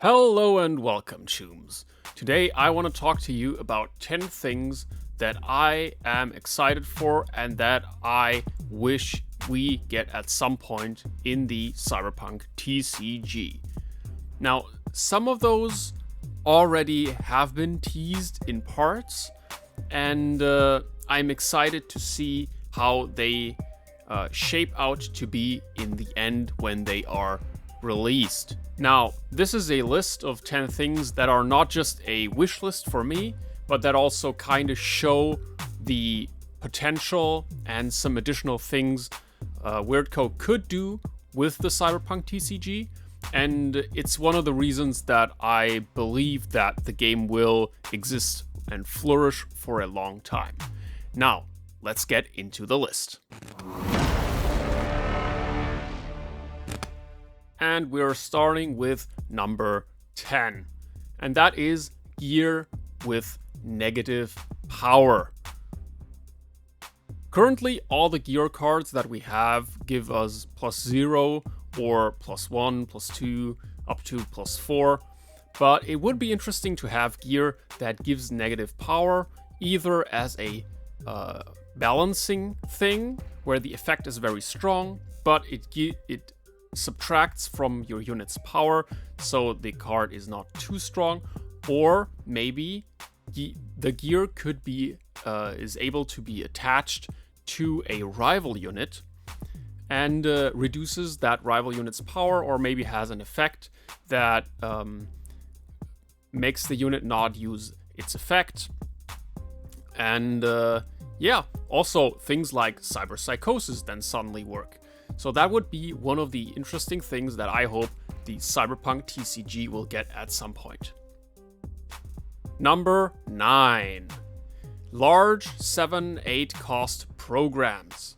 Hello and welcome, Chooms. Today I want to talk to you about 10 things that I am excited for and that I wish we get at some point in the Cyberpunk TCG. Now, some of those already have been teased in parts, and I'm excited to see how they shape out to be in the end when they are released. Now, this is a list of 10 things that are not just a wish list for me, but that also kind of show the potential and some additional things Wyrrrd could do with the Cyberpunk TCG. And it's one of the reasons that I believe that the game will exist and flourish for a long time. Now, let's get into the list. And we're starting with number 10. And that is gear with negative power. Currently, all the gear cards that we have give us +0 or +1, +2, up to +4. But it would be interesting to have gear that gives negative power, either as a balancing thing, where the effect is very strong, but it subtracts from your unit's power, so the card is not too strong, or maybe the gear could be is able to be attached to a rival unit and reduces that rival unit's power, or maybe has an effect that makes the unit not use its effect. And also things like cyber psychosis then suddenly work. So that would be one of the interesting things that I hope the Cyberpunk TCG will get at some point. Number 9. Large 7-8 cost programs.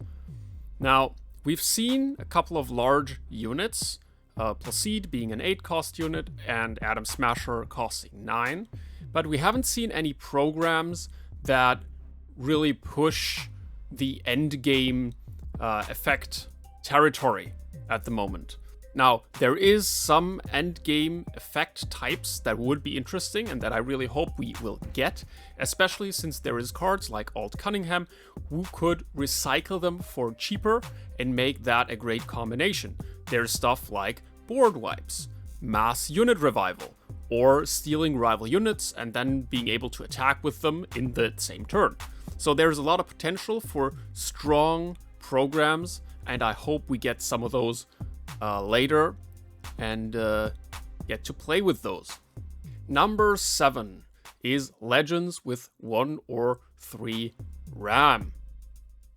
Now, we've seen a couple of large units, Placide being an 8 cost unit and Atom Smasher costing 9, but we haven't seen any programs that really push the endgame effect territory at the moment. Now, there is some endgame effect types that would be interesting and that I really hope we will get, especially since there is cards like Alt Cunningham who could recycle them for cheaper and make that a great combination. There's stuff like board wipes, mass unit revival, or stealing rival units and then being able to attack with them in the same turn. So there's a lot of potential for strong programs, and I hope we get some of those later and get to play with those. Number 7 is Legends with 1 or 3 RAM.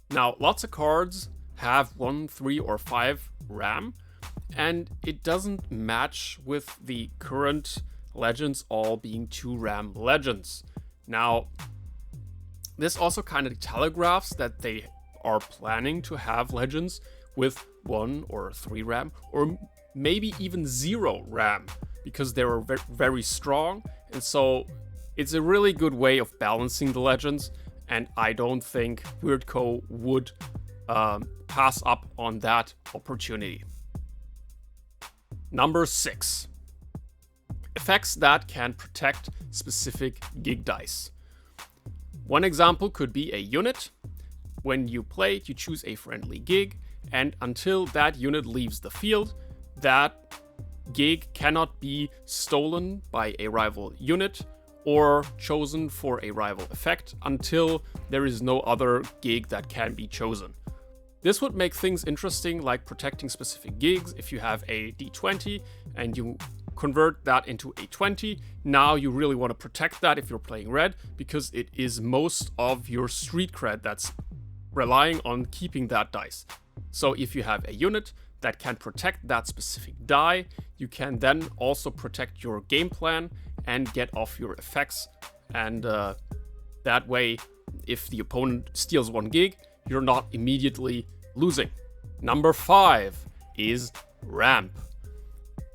Now, lots of cards have 1, 3, or 5 RAM, and it doesn't match with the current Legends all being 2 RAM Legends. Now, this also kind of telegraphs that they are planning to have Legends with 1 or 3 RAM, or maybe even 0 RAM, because they are very strong, and so it's a really good way of balancing the Legends, and I don't think Wyrrrd would pass up on that opportunity. Number 6. Effects that can protect specific gig dice. One example could be a unit. When you play it, you choose a friendly gig, and until that unit leaves the field, that gig cannot be stolen by a rival unit or chosen for a rival effect until there is no other gig that can be chosen. This would make things interesting, like protecting specific gigs. If you have a D20 and you convert that into a 20, now you really want to protect that if you're playing red, because it is most of your street cred that's relying on keeping that dice. So if you have a unit that can protect that specific die, you can then also protect your game plan and get off your effects, and that way, if the opponent steals 1 gig, you're not immediately losing. Number 5 is ramp.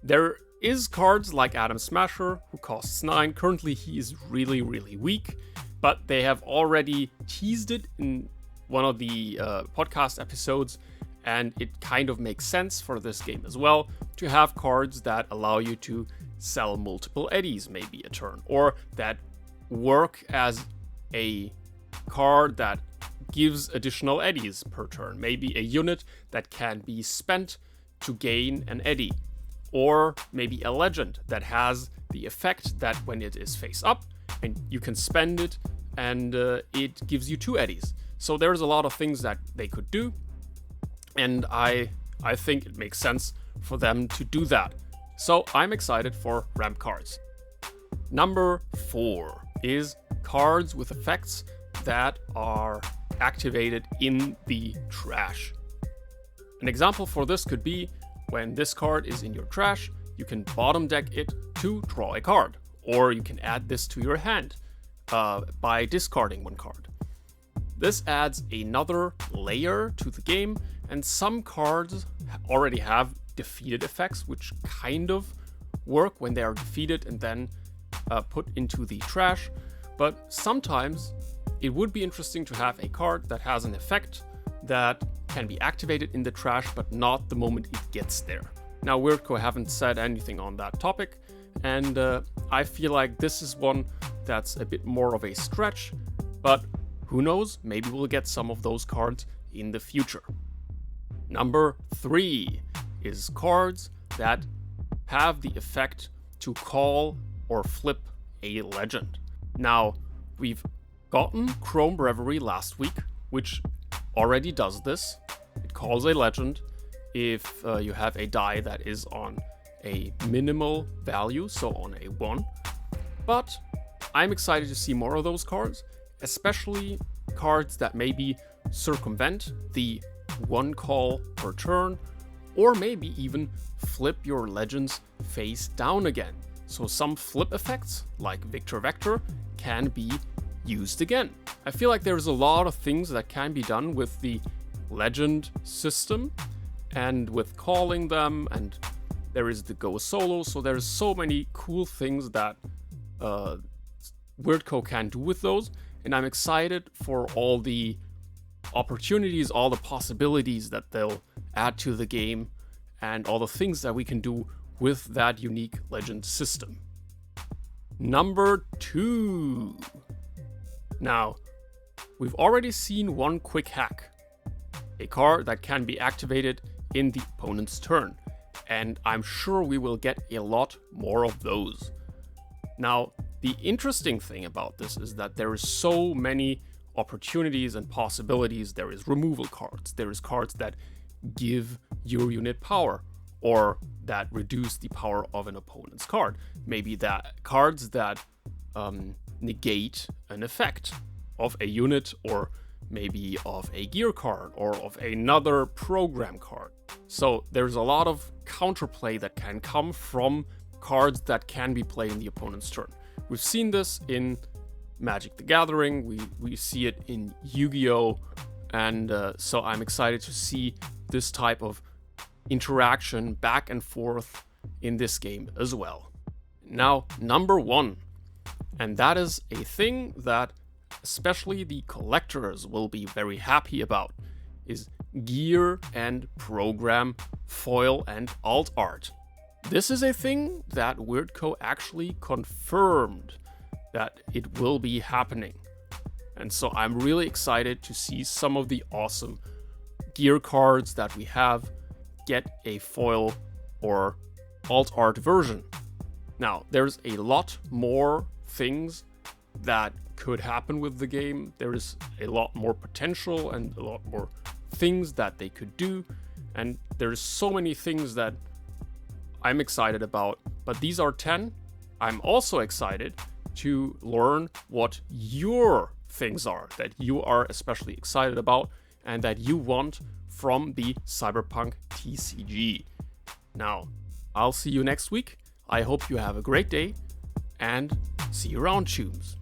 There is cards like Atom Smasher, who costs 9. Currently he is really weak, but they have already teased it in one of the podcast episodes, and it kind of makes sense for this game as well to have cards that allow you to sell multiple eddies maybe a turn, or that work as a card that gives additional eddies per turn. Maybe a unit that can be spent to gain an eddy, or maybe a legend that has the effect that when it is face up and you can spend it and it gives you 2 eddies. So there's a lot of things that they could do, and I think it makes sense for them to do that. So I'm excited for ramp cards. Number 4 is cards with effects that are activated in the trash. An example for this could be when this card is in your trash, you can bottom deck it to draw a card, or you can add this to your hand by discarding 1 card. This adds another layer to the game, and some cards already have defeated effects, which kind of work when they are defeated and then put into the trash. But sometimes it would be interesting to have a card that has an effect that can be activated in the trash, but not the moment it gets there. Now, Wyrrrd haven't said anything on that topic, and I feel like this is one that's a bit more of a stretch, but who knows, maybe we'll get some of those cards in the future. Number 3 is cards that have the effect to call or flip a legend. Now, we've gotten Chrome Breviary last week, which already does this. It calls a legend if you have a die that is on a minimal value, so on a 1. But I'm excited to see more of those cards, especially cards that maybe circumvent the 1 call per turn, or maybe even flip your legends face down again. So some flip effects, like Victor Vector, can be used again. I feel like there's a lot of things that can be done with the legend system and with calling them, and there is the go solo, so there's so many cool things that Wyrrrd can do with those, and I'm excited for all the opportunities, all the possibilities that they'll add to the game, and all the things that we can do with that unique legend system. Number 2. Now, we've already seen one quick hack, a card that can be activated in the opponent's turn, and I'm sure we will get a lot more of those. Now, the interesting thing about this is that there is so many opportunities and possibilities. There is removal cards, there is cards that give your unit power, or that reduce the power of an opponent's card. Maybe that cards that negate an effect of a unit, or maybe of a gear card, or of another program card. So there's a lot of counterplay that can come from cards that can be played in the opponent's turn. We've seen this in Magic the Gathering, we see it in Yu-Gi-Oh! And so I'm excited to see this type of interaction back and forth in this game as well. Now, number 1, and that is a thing that especially the collectors will be very happy about, is gear and program foil and alt art. This is a thing that Wyrrrd actually confirmed that it will be happening. And so I'm really excited to see some of the awesome gear cards that we have get a foil or alt art version. Now, there's a lot more things that could happen with the game. There is a lot more potential and a lot more things that they could do. And there's so many things that I'm excited about. But these are 10. I'm also excited to learn what your things are that you are especially excited about and that you want from the Cyberpunk TCG. Now, I'll see you next week. I hope you have a great day and see you around, Tubes.